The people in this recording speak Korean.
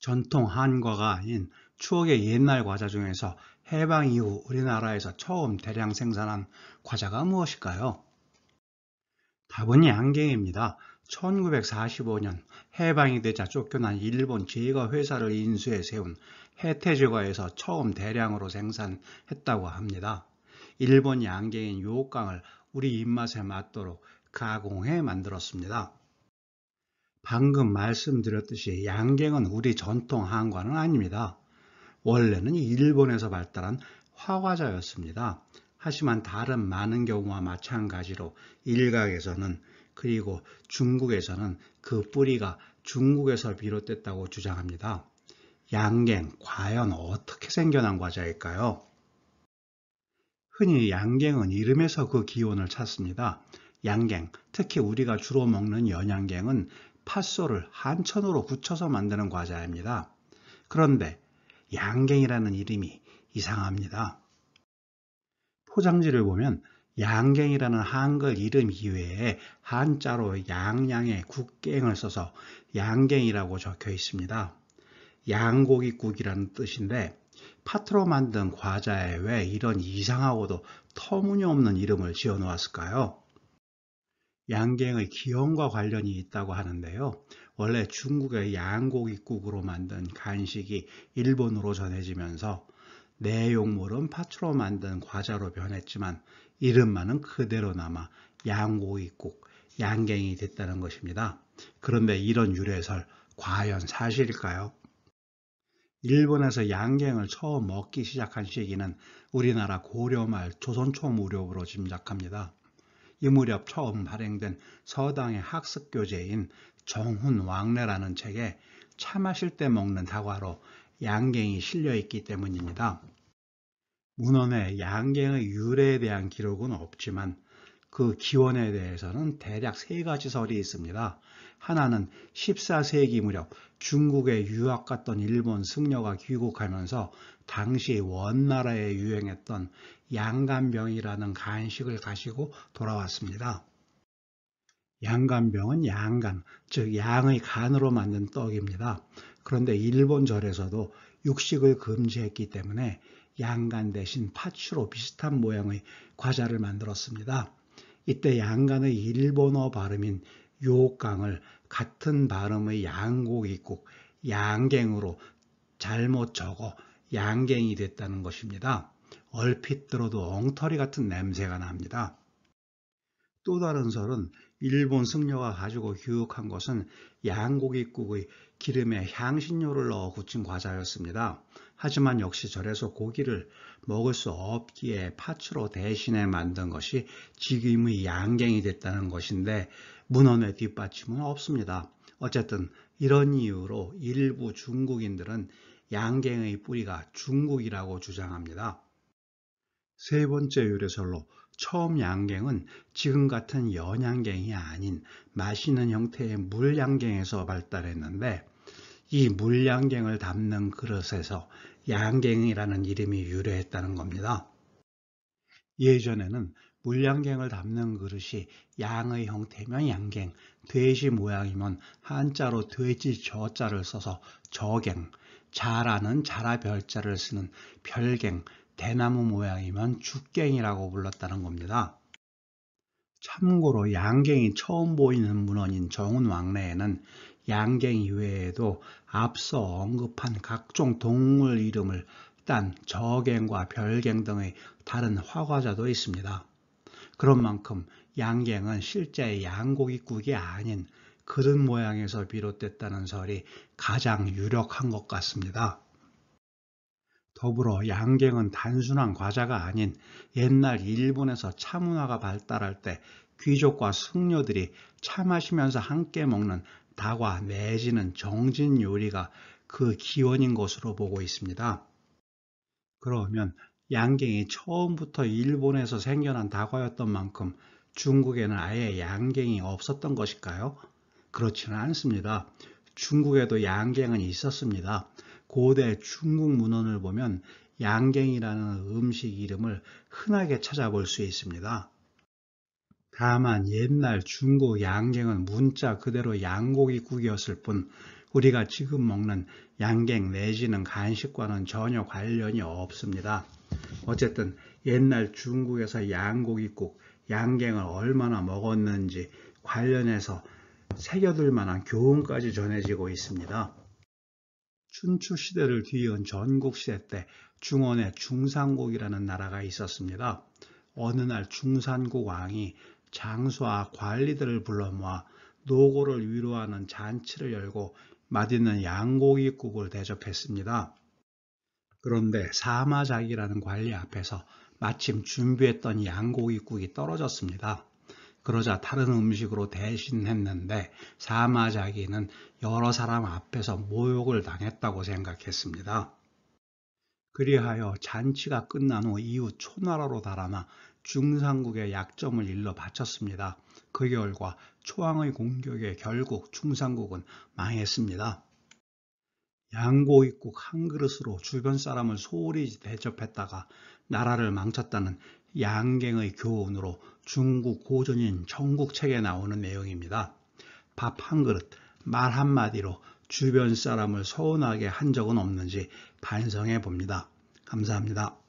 전통 한과가 아닌 추억의 옛날 과자 중에서 해방 이후 우리나라에서 처음 대량 생산한 과자가 무엇일까요? 답은 양갱입니다. 1945년 해방이 되자 쫓겨난 일본 제과 회사를 인수해 세운 해태제과에서 처음 대량으로 생산했다고 합니다. 일본 양갱인 요강을 우리 입맛에 맞도록 가공해 만들었습니다. 방금 말씀드렸듯이 양갱은 우리 전통 한과는 아닙니다. 원래는 일본에서 발달한 화과자였습니다. 하지만 다른 많은 경우와 마찬가지로 일각에서는 그리고 중국에서는 그 뿌리가 중국에서 비롯됐다고 주장합니다. 양갱, 과연 어떻게 생겨난 과자일까요? 흔히 양갱은 이름에서 그 기원을 찾습니다. 양갱, 특히 우리가 주로 먹는 연양갱은 팥소를 한천으로 굳혀서 만드는 과자입니다. 그런데 양갱이라는 이름이 이상합니다. 포장지를 보면 양갱이라는 한글 이름 이외에 한자로 양양의 국갱을 써서 양갱이라고 적혀 있습니다. 양고기국이라는 뜻인데 팥으로 만든 과자에 왜 이런 이상하고도 터무니없는 이름을 지어 놓았을까요? 양갱의 기원과 관련이 있다고 하는데요. 원래 중국의 양고기국으로 만든 간식이 일본으로 전해지면서 내용물은 팥으로 만든 과자로 변했지만 이름만은 그대로 남아 양고기국, 양갱이 됐다는 것입니다. 그런데 이런 유래설 과연 사실일까요? 일본에서 양갱을 처음 먹기 시작한 시기는 우리나라 고려 말 조선 초 무렵으로 짐작합니다. 이 무렵 처음 발행된 서당의 학습교재인 정훈왕래라는 책에 차 마실 때 먹는 다과로 양갱이 실려있기 때문입니다. 문헌에 양갱의 유래에 대한 기록은 없지만 그 기원에 대해서는 대략 세 가지 설이 있습니다. 하나는 14세기 무렵 중국에 유학 갔던 일본 승려가 귀국하면서 당시 원나라에 유행했던 양간병이라는 간식을 가지고 돌아왔습니다. 양간병은 양간, 즉 양의 간으로 만든 떡입니다. 그런데 일본 절에서도 육식을 금지했기 때문에 양간 대신 팥으로 비슷한 모양의 과자를 만들었습니다. 이때 양간의 일본어 발음인 요강을 같은 발음의 양고기국, 양갱으로 잘못 적어 양갱이 됐다는 것입니다. 얼핏 들어도 엉터리 같은 냄새가 납니다. 또 다른 설은 일본 승려가 가지고 귀국한 것은 양고기국의 기름에 향신료를 넣어 굳힌 과자였습니다. 하지만 역시 절에서 고기를 먹을 수 없기에 팥으로 대신해 만든 것이 지금의 양갱이 됐다는 것인데 문헌의 뒷받침은 없습니다. 어쨌든 이런 이유로 일부 중국인들은 양갱의 뿌리가 중국이라고 주장합니다. 세 번째 유래설로 처음 양갱은 지금 같은 연양갱이 아닌 마시는 형태의 물양갱에서 발달했는데 이 물양갱을 담는 그릇에서 양갱이라는 이름이 유래했다는 겁니다. 예전에는 물양갱을 담는 그릇이 양의 형태면 양갱, 돼지 모양이면 한자로 돼지 저자를 써서 저갱, 자라는 자라 별자를 쓰는 별갱, 대나무 모양이면 죽갱이라고 불렀다는 겁니다. 참고로 양갱이 처음 보이는 문헌인 정훈왕래에는 양갱 이외에도 앞서 언급한 각종 동물 이름을 딴 저갱과 별갱 등의 다른 화과자도 있습니다. 그런 만큼 양갱은 실제 양고기국이 아닌 그릇 모양에서 비롯됐다는 설이 가장 유력한 것 같습니다. 더불어 양갱은 단순한 과자가 아닌 옛날 일본에서 차 문화가 발달할 때 귀족과 승려들이 차 마시면서 함께 먹는 다과 내지는 정진 요리가 그 기원인 것으로 보고 있습니다. 그러면 양갱이 처음부터 일본에서 생겨난 다과였던 만큼 중국에는 아예 양갱이 없었던 것일까요? 그렇지는 않습니다. 중국에도 양갱은 있었습니다. 고대 중국 문헌을 보면 양갱이라는 음식 이름을 흔하게 찾아볼 수 있습니다. 다만 옛날 중국 양갱은 문자 그대로 양고기국이었을 뿐 우리가 지금 먹는 양갱 내지는 간식과는 전혀 관련이 없습니다. 어쨌든 옛날 중국에서 양고기국, 양갱을 얼마나 먹었는지 관련해서 새겨둘 만한 교훈까지 전해지고 있습니다. 춘추 시대를 뒤이은 전국시대 때 중원에 중산국이라는 나라가 있었습니다. 어느 날 중산국 왕이 장수와 관리들을 불러 모아 노고를 위로하는 잔치를 열고 맛있는 양고기국을 대접했습니다. 그런데 사마작이라는 관리 앞에서 마침 준비했던 양고기국이 떨어졌습니다. 그러자 다른 음식으로 대신했는데 사마자기는 여러 사람 앞에서 모욕을 당했다고 생각했습니다. 그리하여 잔치가 끝난 후 이웃 초나라로 달아나 중산국의 약점을 일러 바쳤습니다. 그 결과 초왕의 공격에 결국 중산국은 망했습니다. 양고기국 한 그릇으로 주변 사람을 소홀히 대접했다가 나라를 망쳤다는 양갱의 교훈으로 중국 고전인 청국책에 나오는 내용입니다. 밥 한 그릇, 말 한마디로 주변 사람을 서운하게 한 적은 없는지 반성해 봅니다. 감사합니다.